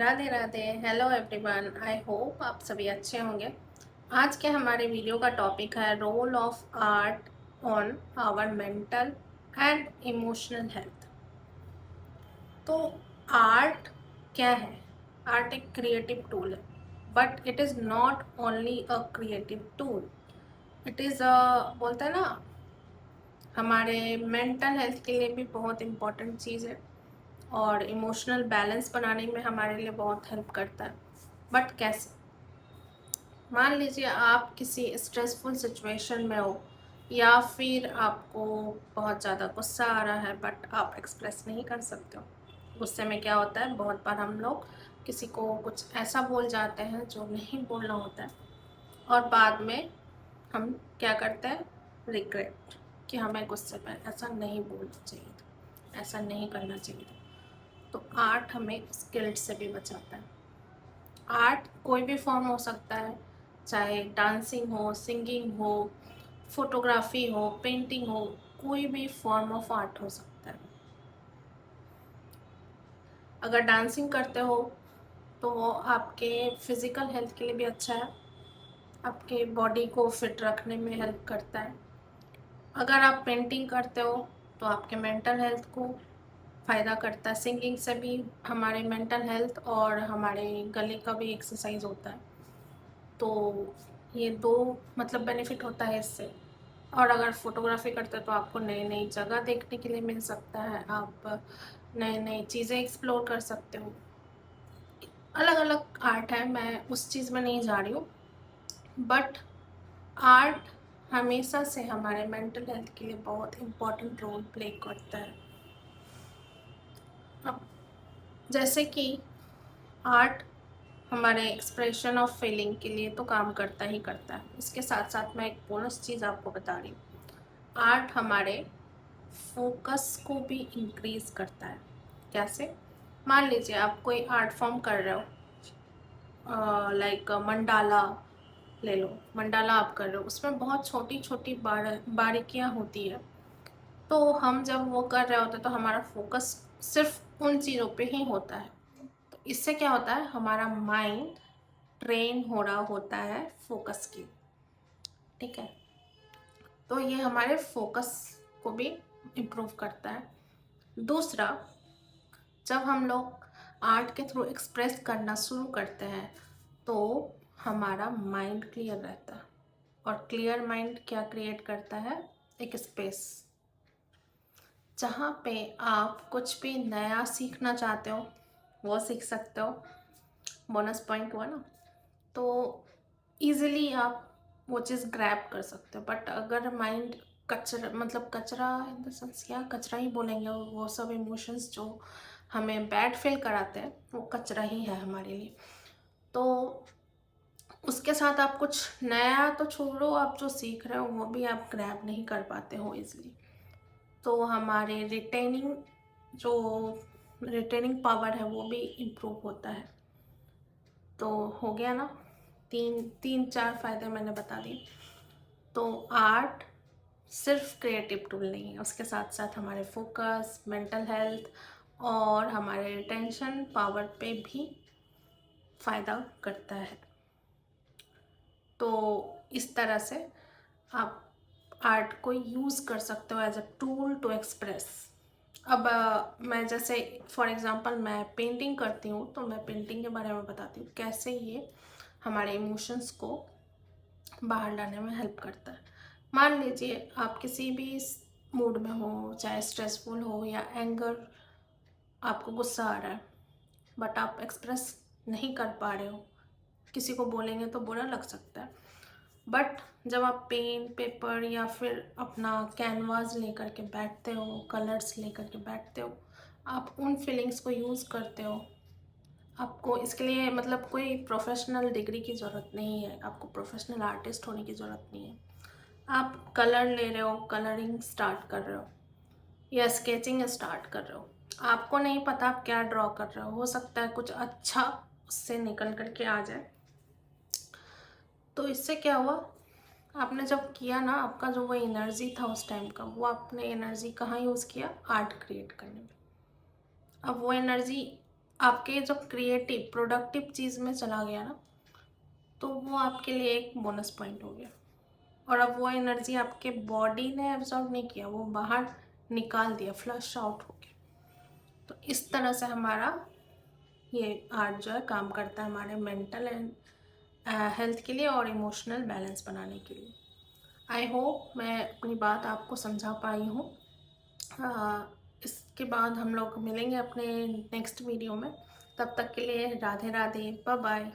Radhe Radhe. Hello everyone, I hope आप सभी अच्छे होंगे। आज के हमारे वीडियो का टॉपिक है role of art on our mental and emotional health. तो आर्ट क्या है? आर्ट एक क्रिएटिव टूल है, but it is not only a creative tool. It is a बोलते हैं ना, हमारे मेंटल हेल्थ के लिए भी बहुत इम्पोर्टेंट चीज़ है और इमोशनल बैलेंस बनाने में हमारे लिए बहुत हेल्प करता है। बट कैसे? मान लीजिए आप किसी स्ट्रेसफुल सिचुएशन में हो या फिर आपको बहुत ज़्यादा गुस्सा आ रहा है बट आप एक्सप्रेस नहीं कर सकते हो। गुस्से में क्या होता है, बहुत बार हम लोग किसी को कुछ ऐसा बोल जाते हैं जो नहीं बोलना होता है और बाद में हम क्या करते हैं, रिग्रेट कि हमें गुस्से में ऐसा नहीं बोलना चाहिए था, ऐसा नहीं करना चाहिए था। तो आर्ट हमें उस गिल्ट से भी बचाता है। आर्ट कोई भी फॉर्म हो सकता है, चाहे डांसिंग हो, सिंगिंग हो, फोटोग्राफी हो, पेंटिंग हो, कोई भी फॉर्म ऑफ आर्ट हो सकता है। अगर डांसिंग करते हो तो वो आपके फिज़िकल हेल्थ के लिए भी अच्छा है, आपके बॉडी को फिट रखने में हेल्प करता है। अगर आप पेंटिंग करते हो तो आपके मेंटल हेल्थ को फ़ायदा करता है। सिंगिंग से भी हमारे मेंटल हेल्थ और हमारे गले का भी एक्सरसाइज होता है। तो ये दो मतलब बेनिफिट होता है इससे। और अगर फोटोग्राफी करते हो तो आपको नई नई जगह देखने के लिए मिल सकता है, आप नई नई चीज़ें एक्सप्लोर कर सकते हो। अलग अलग आर्ट है, मैं उस चीज़ में नहीं जा रही हूँ, बट आर्ट हमेशा से हमारे मेंटल हेल्थ के लिए बहुत इम्पोर्टेंट रोल प्ले करता है। अब जैसे कि आर्ट हमारे एक्सप्रेशन ऑफ फीलिंग के लिए तो काम करता ही करता है, इसके साथ साथ मैं एक बोनस चीज़ आपको बता रही हूँ। आर्ट हमारे फोकस को भी इंक्रीज करता है। कैसे? मान लीजिए आप कोई आर्ट फॉर्म कर रहे हो, लाइक मंडाला ले लो। मंडाला आप कर रहे हो, उसमें बहुत छोटी छोटी बारीकियाँ होती है। तो हम जब वो कर रहे होते हैं तो हमारा फोकस सिर्फ उन चीज़ों पे ही होता है। तो इससे क्या होता है, हमारा माइंड ट्रेन हो रहा होता है फोकस की। ठीक है, तो ये हमारे फोकस को भी इम्प्रूव करता है। दूसरा, जब हम लोग आर्ट के थ्रू एक्सप्रेस करना शुरू करते हैं तो हमारा माइंड क्लियर रहता है। और क्लियर माइंड क्या क्रिएट करता है, एक स्पेस जहाँ पे आप कुछ भी नया सीखना चाहते हो वो सीख सकते हो। बोनस पॉइंट हुआ ना। तो इजीली आप वो चीज़ ग्रैब कर सकते हो। बट अगर माइंड कचरा, मतलब कचरा इन द सेंस, क्या कचरा ही बोलेंगे, वो सब इमोशंस जो हमें बैड फील कराते हैं वो कचरा ही है हमारे लिए। तो उसके साथ आप कुछ नया तो छोड़ो, आप जो सीख रहे हो वो भी आप ग्रैब नहीं कर पाते हो इजीली। तो हमारे जो रिटेनिंग पावर है वो भी इम्प्रूव होता है। तो हो गया ना, तीन तीन चार फायदे मैंने बता दिए। तो आर्ट सिर्फ क्रिएटिव टूल नहीं है, उसके साथ साथ हमारे फोकस, मेंटल हेल्थ और हमारे रिटेंशन पावर पे भी फ़ायदा करता है। तो इस तरह से आप आर्ट को यूज़ कर सकते हो as a tool to express. अब मैं जैसे फॉर एग्जांपल मैं पेंटिंग करती हूँ तो मैं पेंटिंग के बारे में बताती हूँ कैसे ये हमारे इमोशंस को बाहर लाने में हेल्प करता है। मान लीजिए आप किसी भी मूड में हो, चाहे स्ट्रेसफुल हो या एंगर, आपको गुस्सा आ रहा है बट आप एक्सप्रेस नहीं कर पा रहे हो, किसी को बोलेंगे तो बुरा लग सकता है। बट जब आप पेन, पेपर या फिर अपना कैनवास लेकर के बैठते हो, कलर्स लेकर के बैठते हो, आप उन फीलिंग्स को यूज़ करते हो। आपको इसके लिए मतलब कोई प्रोफेशनल डिग्री की ज़रूरत नहीं है, आपको प्रोफेशनल आर्टिस्ट होने की ज़रूरत नहीं है। आप कलर ले रहे हो, कलरिंग स्टार्ट कर रहे हो या स्केचिंग स्टार्ट कर रहे हो, आपको नहीं पता आप क्या ड्रॉ कर रहे हो सकता है कुछ अच्छा उससे निकल कर के आ जाए। तो इससे क्या हुआ, आपने जब किया ना, आपका जो वो एनर्जी था उस टाइम का, वो आपने एनर्जी कहाँ यूज़ किया, आर्ट क्रिएट करने में। अब वो एनर्जी आपके जो क्रिएटिव प्रोडक्टिव चीज़ में चला गया ना, तो वो आपके लिए एक बोनस पॉइंट हो गया। और अब वो एनर्जी आपके बॉडी ने एब्जॉर्ब नहीं किया, वो बाहर निकाल दिया, फ्लश आउट हो गया। तो इस तरह से हमारा ये आर्ट जो है काम करता है हमारे मेंटल एंड हेल्थ के लिए और इमोशनल बैलेंस बनाने के लिए। आई होप मैं अपनी बात आपको समझा पाई हूँ। इसके बाद हम लोग मिलेंगे अपने नेक्स्ट वीडियो में। तब तक के लिए राधे राधे, बाय बाय।